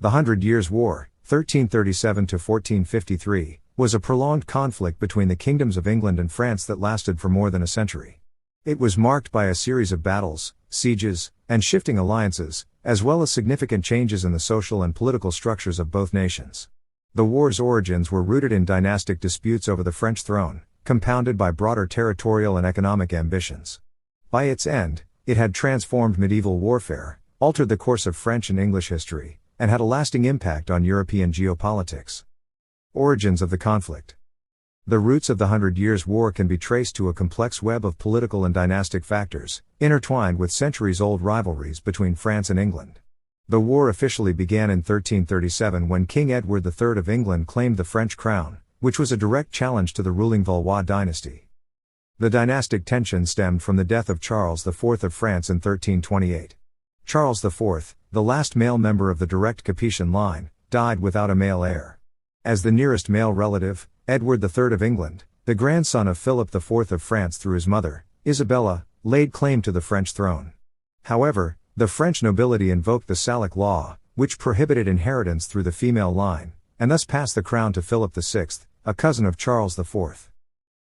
The Hundred Years' War, 1337–1453, was a prolonged conflict between the kingdoms of England and France that lasted for more than a century. It was marked by a series of battles, sieges, and shifting alliances, as well as significant changes in the social and political structures of both nations. The war's origins were rooted in dynastic disputes over the French throne, compounded by broader territorial and economic ambitions. By its end, it had transformed medieval warfare, altered the course of French and English history, and had a lasting impact on European geopolitics. Origins of the conflict. The roots of the Hundred Years' War can be traced to a complex web of political and dynastic factors, intertwined with centuries-old rivalries between France and England. The war officially began in 1337 when King Edward III of England claimed the French crown, which was a direct challenge to the ruling Valois dynasty. The dynastic tension stemmed from the death of Charles IV of France in 1328. Charles IV, the last male member of the direct Capetian line, died without a male heir. As the nearest male relative, Edward III of England, the grandson of Philip IV of France through his mother, Isabella, laid claim to the French throne. However, the French nobility invoked the Salic law, which prohibited inheritance through the female line, and thus passed the crown to Philip VI, a cousin of Charles IV.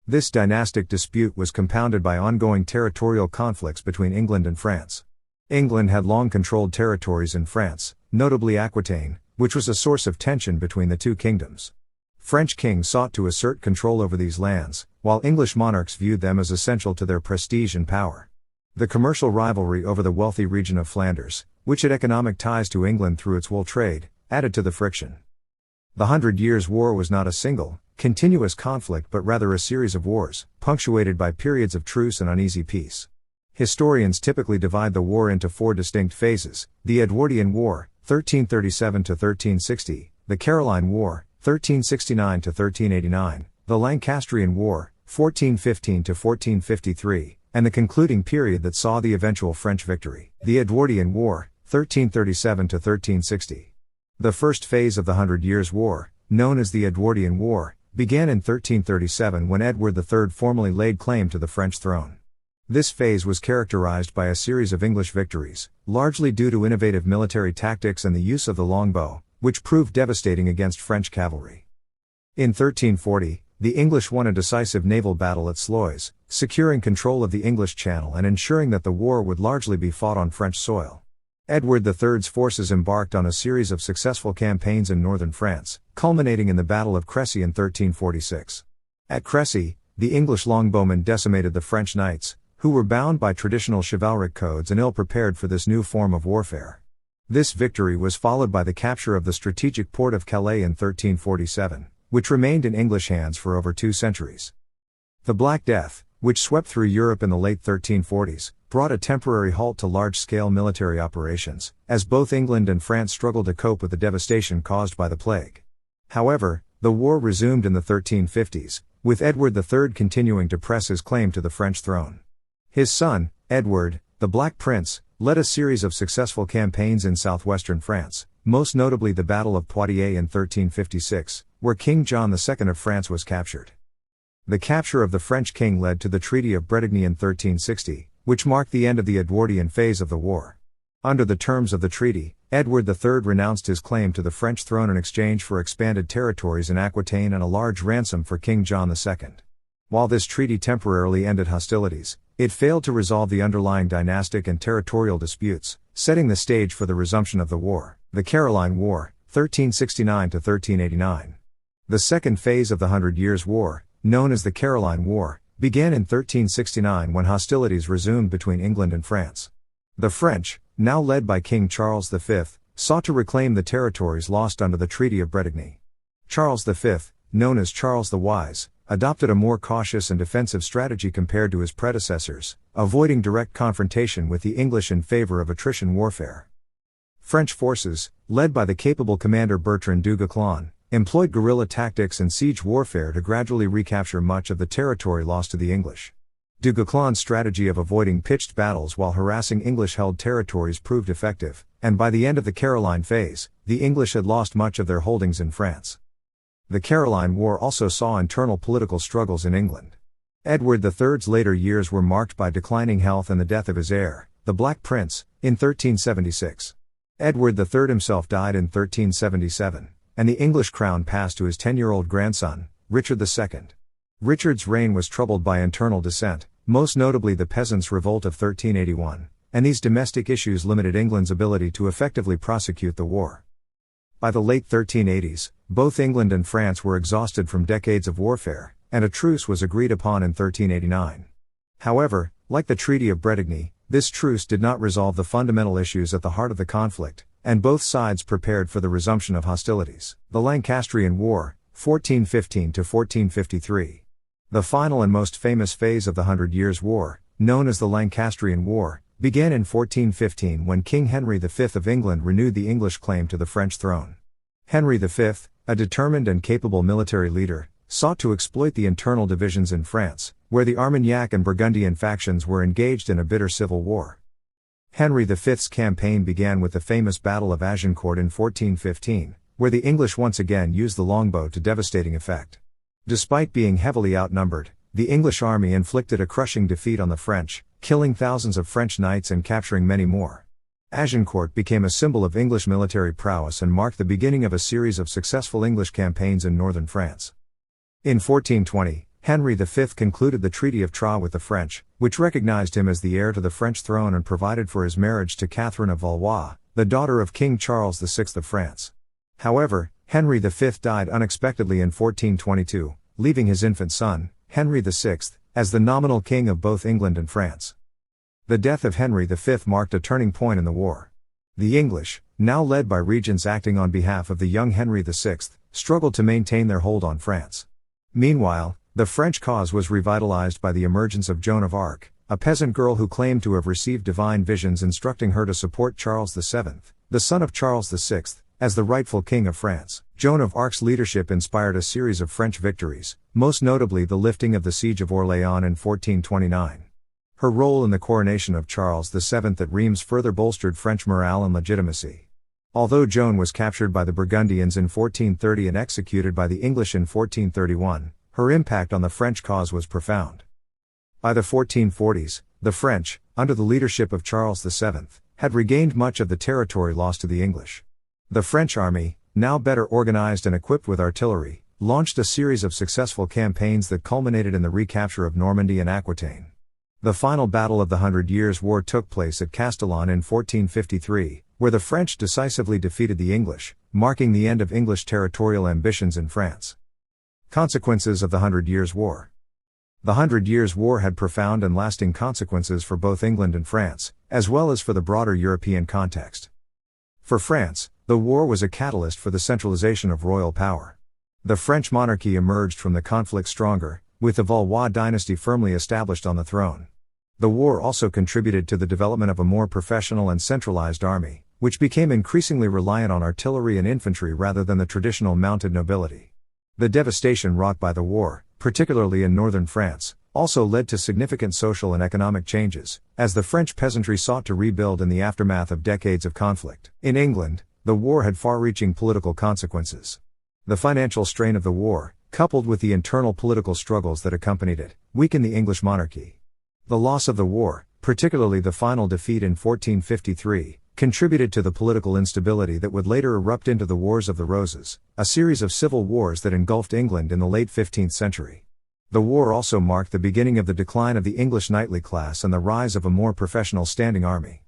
This dynastic dispute was compounded by ongoing territorial conflicts between England and France. England had long controlled territories in France, notably Aquitaine, which was a source of tension between the two kingdoms. French kings sought to assert control over these lands, while English monarchs viewed them as essential to their prestige and power. The commercial rivalry over the wealthy region of Flanders, which had economic ties to England through its wool trade, added to the friction. The Hundred Years' War was not a single, continuous conflict but rather a series of wars, punctuated by periods of truce and uneasy peace. Historians typically divide the war into four distinct phases: the Edwardian War, 1337–1360, the Caroline War, 1369–1389, the Lancastrian War, 1415–1453, and the concluding period that saw the eventual French victory, the Edwardian War, 1337–1360. The first phase of the Hundred Years' War, known as the Edwardian War, began in 1337 when Edward III formally laid claim to the French throne. This phase was characterized by a series of English victories, largely due to innovative military tactics and the use of the longbow, which proved devastating against French cavalry. In 1340, the English won a decisive naval battle at Sluys, securing control of the English Channel and ensuring that the war would largely be fought on French soil. Edward III's forces embarked on a series of successful campaigns in northern France, culminating in the Battle of Crécy in 1346. At Crécy, the English longbowmen decimated the French knights, who were bound by traditional chivalric codes and ill-prepared for this new form of warfare. This victory was followed by the capture of the strategic port of Calais in 1347, which remained in English hands for over 2 centuries. The Black Death, which swept through Europe in the late 1340s, brought a temporary halt to large-scale military operations, as both England and France struggled to cope with the devastation caused by the plague. However, the war resumed in the 1350s, with Edward III continuing to press his claim to the French throne. His son, Edward, the Black Prince, led a series of successful campaigns in southwestern France, most notably the Battle of Poitiers in 1356, where King John II of France was captured. The capture of the French king led to the Treaty of Bretigny in 1360, which marked the end of the Edwardian phase of the war. Under the terms of the treaty, Edward III renounced his claim to the French throne in exchange for expanded territories in Aquitaine and a large ransom for King John II. While this treaty temporarily ended hostilities, it failed to resolve the underlying dynastic and territorial disputes, setting the stage for the resumption of the war, the Caroline War, 1369–1389. The second phase of the Hundred Years' War, known as the Caroline War, began in 1369 when hostilities resumed between England and France. The French, now led by King Charles V, sought to reclaim the territories lost under the Treaty of Bretigny. Charles V, known as Charles the Wise, adopted a more cautious and defensive strategy compared to his predecessors, avoiding direct confrontation with the English in favor of attrition warfare. French forces, led by the capable commander Bertrand du Guesclin, employed guerrilla tactics and siege warfare to gradually recapture much of the territory lost to the English. Du Guesclin's strategy of avoiding pitched battles while harassing English-held territories proved effective, and by the end of the Caroline phase, the English had lost much of their holdings in France. The Caroline War also saw internal political struggles in England. Edward III's later years were marked by declining health and the death of his heir, the Black Prince, in 1376. Edward III himself died in 1377, and the English crown passed to his 10-year-old grandson, Richard II. Richard's reign was troubled by internal dissent, most notably the Peasants' Revolt of 1381, and these domestic issues limited England's ability to effectively prosecute the war. By the late 1380s, both England and France were exhausted from decades of warfare, and a truce was agreed upon in 1389. However, like the Treaty of Bretigny, this truce did not resolve the fundamental issues at the heart of the conflict, and both sides prepared for the resumption of hostilities. The Lancastrian War, 1415 to 1453. The final and most famous phase of the Hundred Years' War, known as the Lancastrian War, began in 1415 when King Henry V of England renewed the English claim to the French throne. Henry V, a determined and capable military leader, sought to exploit the internal divisions in France, where the Armagnac and Burgundian factions were engaged in a bitter civil war. Henry V's campaign began with the famous Battle of Agincourt in 1415, where the English once again used the longbow to devastating effect. Despite being heavily outnumbered, the English army inflicted a crushing defeat on the French, killing thousands of French knights and capturing many more. Agincourt became a symbol of English military prowess and marked the beginning of a series of successful English campaigns in northern France. In 1420, Henry V concluded the Treaty of Troyes with the French, which recognized him as the heir to the French throne and provided for his marriage to Catherine of Valois, the daughter of King Charles VI of France. However, Henry V died unexpectedly in 1422, leaving his infant son, Henry VI, as the nominal king of both England and France. The death of Henry V marked a turning point in the war. The English, now led by regents acting on behalf of the young Henry VI, struggled to maintain their hold on France. Meanwhile, the French cause was revitalized by the emergence of Joan of Arc, a peasant girl who claimed to have received divine visions instructing her to support Charles VII, the son of Charles VI, as the rightful king of France. Joan of Arc's leadership inspired a series of French victories, most notably the lifting of the Siege of Orléans in 1429. Her role in the coronation of Charles VII at Reims further bolstered French morale and legitimacy. Although Joan was captured by the Burgundians in 1430 and executed by the English in 1431, her impact on the French cause was profound. By the 1440s, the French, under the leadership of Charles VII, had regained much of the territory lost to the English. The French army, now better organized and equipped with artillery, launched a series of successful campaigns that culminated in the recapture of Normandy and Aquitaine. The final battle of the Hundred Years' War took place at Castillon in 1453, where the French decisively defeated the English, marking the end of English territorial ambitions in France. Consequences of the Hundred Years' War. The Hundred Years' War had profound and lasting consequences for both England and France, as well as for the broader European context. For France, the war was a catalyst for the centralization of royal power. The French monarchy emerged from the conflict stronger, with the Valois dynasty firmly established on the throne. The war also contributed to the development of a more professional and centralized army, which became increasingly reliant on artillery and infantry rather than the traditional mounted nobility. The devastation wrought by the war, particularly in northern France, also led to significant social and economic changes, as the French peasantry sought to rebuild in the aftermath of decades of conflict. In England, the war had far-reaching political consequences. The financial strain of the war, coupled with the internal political struggles that accompanied it, weakened the English monarchy. The loss of the war, particularly the final defeat in 1453, contributed to the political instability that would later erupt into the Wars of the Roses, a series of civil wars that engulfed England in the late 15th century. The war also marked the beginning of the decline of the English knightly class and the rise of a more professional standing army.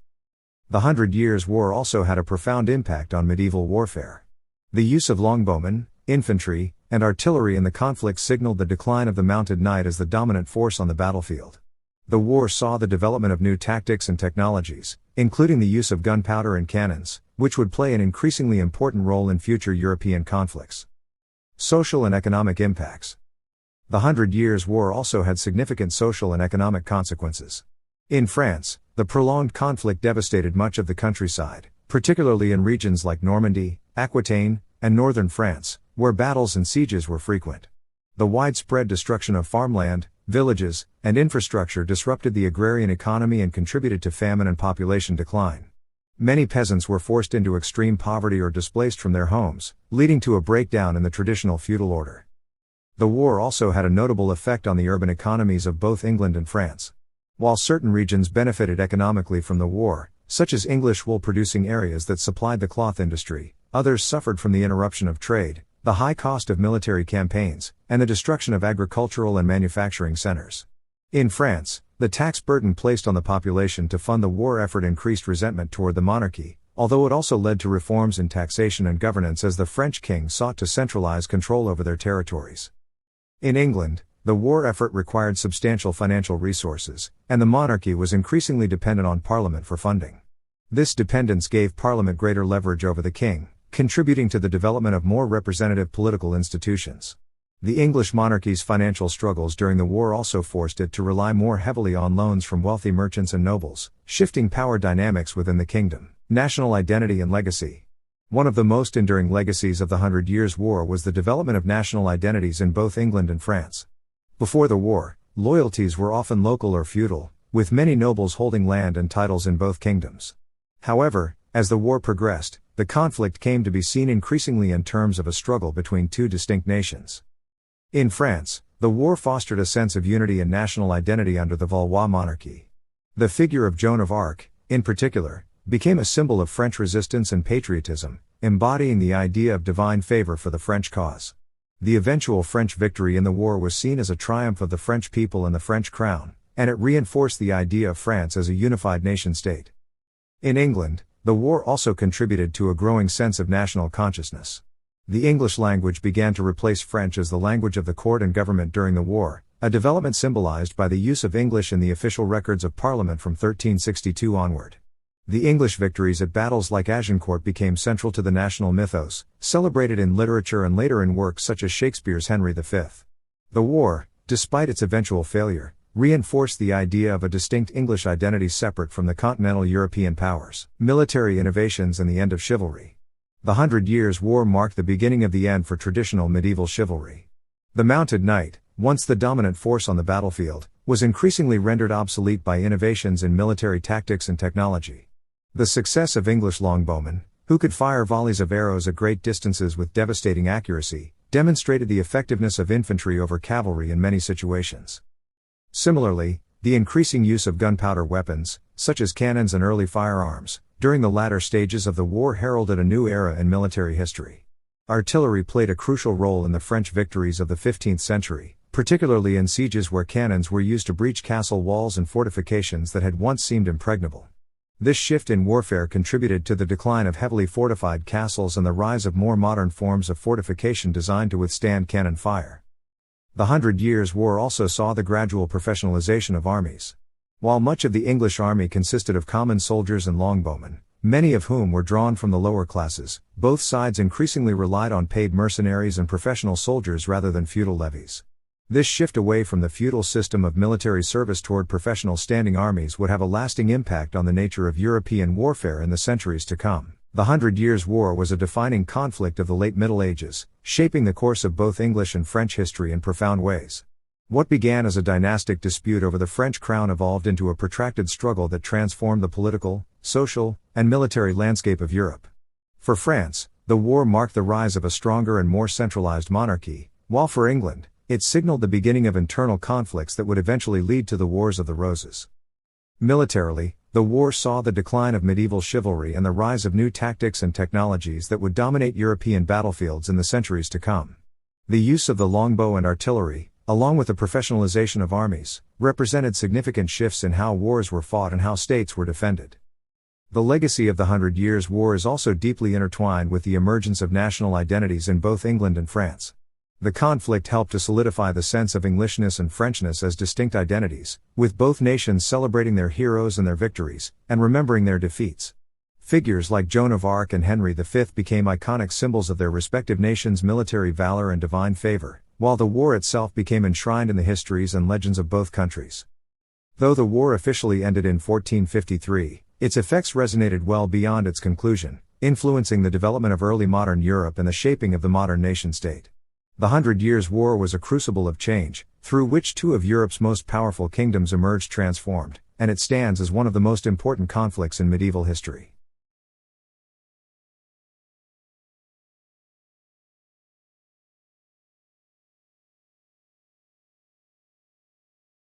The Hundred Years' War also had a profound impact on medieval warfare. The use of longbowmen, infantry, and artillery in the conflict signaled the decline of the mounted knight as the dominant force on the battlefield. The war saw the development of new tactics and technologies, including the use of gunpowder and cannons, which would play an increasingly important role in future European conflicts. Social and economic impacts. The Hundred Years' War also had significant social and economic consequences. In France, the prolonged conflict devastated much of the countryside, particularly in regions like Normandy, Aquitaine, and northern France, where battles and sieges were frequent. The widespread destruction of farmland, villages, and infrastructure disrupted the agrarian economy and contributed to famine and population decline. Many peasants were forced into extreme poverty or displaced from their homes, leading to a breakdown in the traditional feudal order. The war also had a notable effect on the urban economies of both England and France. While certain regions benefited economically from the war, such as English wool-producing areas that supplied the cloth industry. Others suffered from the interruption of trade, the high cost of military campaigns, and the destruction of agricultural and manufacturing centers. In France, the tax burden placed on the population to fund the war effort increased resentment toward the monarchy, although it also led to reforms in taxation and governance as the French king sought to centralize control over their territories. In England, the war effort required substantial financial resources, and the monarchy was increasingly dependent on Parliament for funding. This dependence gave Parliament greater leverage over the king, contributing to the development of more representative political institutions. The English monarchy's financial struggles during the war also forced it to rely more heavily on loans from wealthy merchants and nobles, shifting power dynamics within the kingdom. National identity and legacy. One of the most enduring legacies of the 100 Years' War was the development of national identities in both England and France. Before the war, loyalties were often local or feudal, with many nobles holding land and titles in both kingdoms. However, as the war progressed, the conflict came to be seen increasingly in terms of a struggle between two distinct nations. In France, the war fostered a sense of unity and national identity under the Valois monarchy. The figure of Joan of Arc, in particular, became a symbol of French resistance and patriotism, embodying the idea of divine favor for the French cause. The eventual French victory in the war was seen as a triumph of the French people and the French crown, and it reinforced the idea of France as a unified nation-state. In England, the war also contributed to a growing sense of national consciousness. The English language began to replace French as the language of the court and government during the war, a development symbolized by the use of English in the official records of Parliament from 1362 onward. The English victories at battles like Agincourt became central to the national mythos, celebrated in literature and later in works such as Shakespeare's Henry V. The war, despite its eventual failure, reinforced the idea of a distinct English identity separate from the continental European powers, military innovations and the end of chivalry. The 100 Years' War marked the beginning of the end for traditional medieval chivalry. The mounted knight, once the dominant force on the battlefield, was increasingly rendered obsolete by innovations in military tactics and technology. The success of English longbowmen, who could fire volleys of arrows at great distances with devastating accuracy, demonstrated the effectiveness of infantry over cavalry in many situations. Similarly, the increasing use of gunpowder weapons, such as cannons and early firearms, during the latter stages of the war heralded a new era in military history. Artillery played a crucial role in the French victories of the 15th century, particularly in sieges where cannons were used to breach castle walls and fortifications that had once seemed impregnable. This shift in warfare contributed to the decline of heavily fortified castles and the rise of more modern forms of fortification designed to withstand cannon fire. The 100 Years' War also saw the gradual professionalization of armies. While much of the English army consisted of common soldiers and longbowmen, many of whom were drawn from the lower classes, both sides increasingly relied on paid mercenaries and professional soldiers rather than feudal levies. This shift away from the feudal system of military service toward professional standing armies would have a lasting impact on the nature of European warfare in the centuries to come. The 100 Years' War was a defining conflict of the late Middle Ages, shaping the course of both English and French history in profound ways. What began as a dynastic dispute over the French crown evolved into a protracted struggle that transformed the political, social, and military landscape of Europe. For France, the war marked the rise of a stronger and more centralized monarchy, while for England, it signaled the beginning of internal conflicts that would eventually lead to the Wars of the Roses. Militarily, the war saw the decline of medieval chivalry and the rise of new tactics and technologies that would dominate European battlefields in the centuries to come. The use of the longbow and artillery, along with the professionalization of armies, represented significant shifts in how wars were fought and how states were defended. The legacy of the 100 Years' War is also deeply intertwined with the emergence of national identities in both England and France. The conflict helped to solidify the sense of Englishness and Frenchness as distinct identities, with both nations celebrating their heroes and their victories, and remembering their defeats. Figures like Joan of Arc and Henry V became iconic symbols of their respective nations' military valor and divine favor, while the war itself became enshrined in the histories and legends of both countries. Though the war officially ended in 1453, its effects resonated well beyond its conclusion, influencing the development of early modern Europe and the shaping of the modern nation-state. The 100 Years' War was a crucible of change, through which two of Europe's most powerful kingdoms emerged transformed, and it stands as one of the most important conflicts in medieval history.